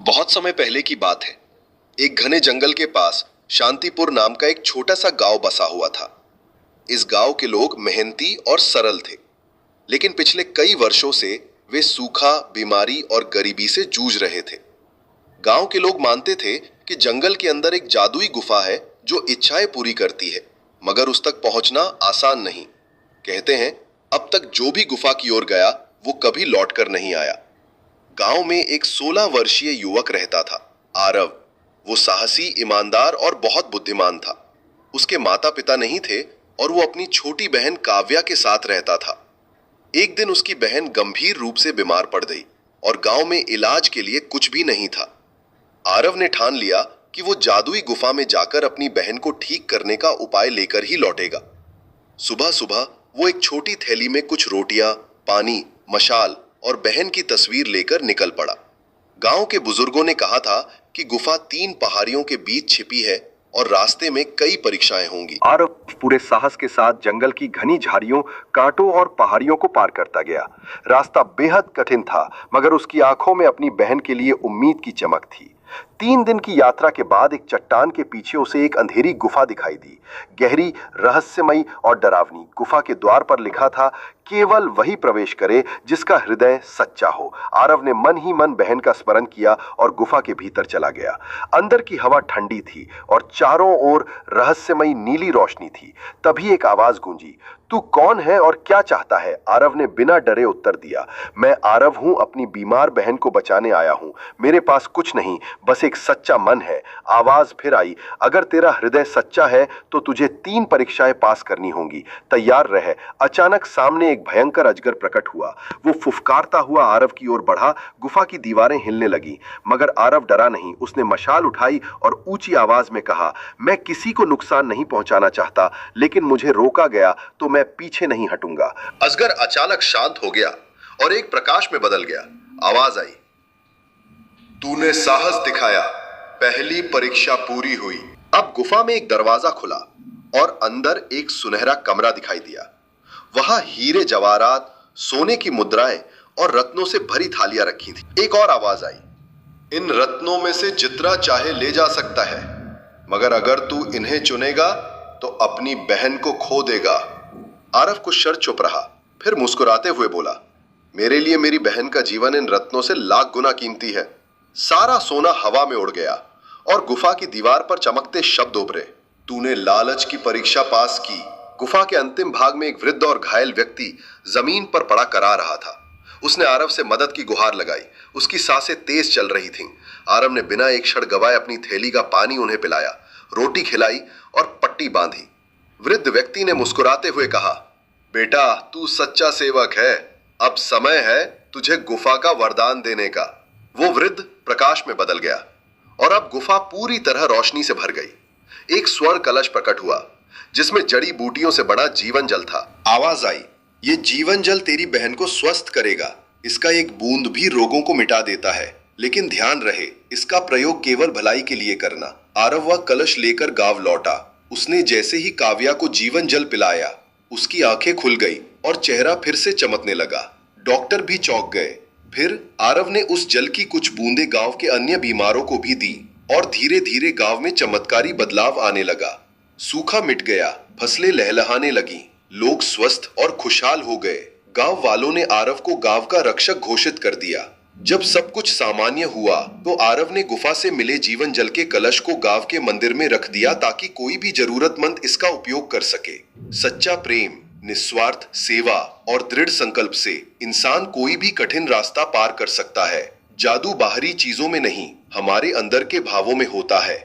बहुत समय पहले की बात है। एक घने जंगल के पास शांतिपुर नाम का एक छोटा सा गांव बसा हुआ था। इस गांव के लोग मेहनती और सरल थे, लेकिन पिछले कई वर्षों से वे सूखा, बीमारी और गरीबी से जूझ रहे थे। गांव के लोग मानते थे कि जंगल के अंदर एक जादुई गुफा है जो इच्छाएं पूरी करती है, मगर उस तक पहुंचना आसान नहीं। कहते हैं, अब तक जो भी गुफा की ओर गया वो कभी लौटकर नहीं आया। गांव में एक 16 वर्षीय युवक रहता था, आरव। वो साहसी, ईमानदार और बहुत बुद्धिमान था। उसके माता पिता नहीं थे और वो अपनी छोटी बहन काव्या के साथ रहता था। एक दिन उसकी बहन गंभीर रूप से बीमार पड़ गई और गांव में इलाज के लिए कुछ भी नहीं था। आरव ने ठान लिया कि वो जादुई गुफा में जाकर अपनी बहन को ठीक करने का उपाय लेकर ही लौटेगा। सुबह सुबह वो एक छोटी थैली में कुछ रोटियां, पानी, मशाल और बहन की तस्वीर लेकर निकल पड़ा। गांव के बुजुर्गों ने कहा था कि गुफा 3 पहाड़ियों के बीच छिपी है और रास्ते में कई परीक्षाएं होंगी। आरव पूरे साहस के साथ जंगल की घनी झाड़ियों, कांटों और पहाड़ियों को पार करता गया। रास्ता बेहद कठिन था, मगर उसकी आंखों में अपनी बहन के लिए उम्मीद की चमक थी। 3 दिन की यात्रा के बाद एक चट्टान के पीछे उसे एक अंधेरी गुफा दिखाई दी। गहरी, रहस्यमयी और डरावनी। गुफा के द्वार पर लिखा था, केवल वही प्रवेश करे जिसका हृदय सच्चा हो। आरव ने मन ही मन बहन का स्मरण किया और गुफा के भीतर चला गया। अंदर की हवा ठंडी थी और चारों ओर रहस्यमयी नीली रोशनी थी। तभी एक आवाज गूंजी, तू कौन है और क्या चाहता है? आरव ने बिना डरे उत्तर दिया, मैं आरव हूं, अपनी बीमार बहन को बचाने आया हूं। मेरे पास कुछ नहीं, बस एक सच्चा मन है। आवाज फिर आई, अगर तेरा हृदय सच्चा है तो तुझे 3 परीक्षाएं पास करनी होंगी, तैयार रहे। अचानक सामने एक भयंकर अजगर प्रकट हुआ। वो फुफकारता हुआ आरव की ओर बढ़ा। गुफा की दीवारें हिलने लगी, मगर आरव डरा नहीं। उसने मशाल उठाई और ऊंची आवाज में कहा, मैं किसी को नुकसान नहीं पहुंचाना चाहता, लेकिन मुझे रोका गया तो मैं पीछे नहीं हटूंगा। अजगर अचानक शांत हो गया और एक प्रकाश में बदल गया। आवाज आई, तूने साहस दिखाया, पहली परीक्षा पूरी हुई। अब गुफा में एक दरवाजा खुला और अंदर एक सुनहरा कमरा दिखाई दिया। वहां हीरे, जवाहरात, सोने की मुद्राएं और रत्नों से भरी थालियां रखी थी। एक और आवाज आई, इन रत्नों में से जितना चाहे ले जा सकता है, मगर अगर तू इन्हें चुनेगा तो अपनी बहन को खो देगा। आरव कुछ क्षण चुप रहा, फिर मुस्कुराते हुए बोला, मेरे लिए मेरी बहन का जीवन इन रत्नों से लाख गुना कीमती है। सारा सोना हवा में उड़ गया और गुफा की दीवार पर चमकते शब्द उभरे, तूने लालच की परीक्षा पास की। गुफा के अंतिम भाग में एक वृद्ध और घायल व्यक्ति जमीन पर पड़ा करा रहा था। उसने आरव से मदद की गुहार लगाई। उसकी सांसें तेज चल रही थीं। आरव ने बिना एक क्षण गवाए अपनी थैली का पानी उन्हें पिलाया, रोटी खिलाई और पट्टी बांधी। वृद्ध व्यक्ति ने मुस्कुराते हुए कहा, बेटा, तू सच्चा सेवक है। अब समय है तुझे गुफा का वरदान देने का। वो वृद्ध प्रकाश में बदल गया और अब गुफा पूरी तरह रोशनी से भर गई। एक स्वर्ण कलश प्रकट हुआ जिसमें जड़ी बूटियों से बना जीवन जल था। आवाज आई, ये जीवन जल तेरी बहन को स्वस्थ करेगा। इसका एक बूंद भी रोगों को मिटा देता है, लेकिन ध्यान रहे, इसका प्रयोग केवल भलाई के लिए करना। आरव वह कलश लेकर गांव लौटा। उसने जैसे ही काव्या को जीवन जल पिलाया, उसकी आंखें खुल गई और चेहरा फिर से चमकने लगा। डॉक्टर भी चौंक गए। फिर आरव ने उस जल की कुछ बूंदें गांव के अन्य बीमारों को भी दी और धीरे धीरे गांव में चमत्कारी बदलाव आने लगा। सूखा मिट गया, फसलें लहलहाने लगी, लोग स्वस्थ और खुशहाल हो गए। गांव वालों ने आरव को गांव का रक्षक घोषित कर दिया। जब सब कुछ सामान्य हुआ तो आरव ने गुफा से मिले जीवन जल के कलश को गांव के मंदिर में रख दिया ताकि कोई भी जरूरतमंद इसका उपयोग कर सके। सच्चा प्रेम, निस्वार्थ सेवा और दृढ़ संकल्प से इंसान कोई भी कठिन रास्ता पार कर सकता है। जादू बाहरी चीजों में नहीं, हमारे अंदर के भावों में होता है।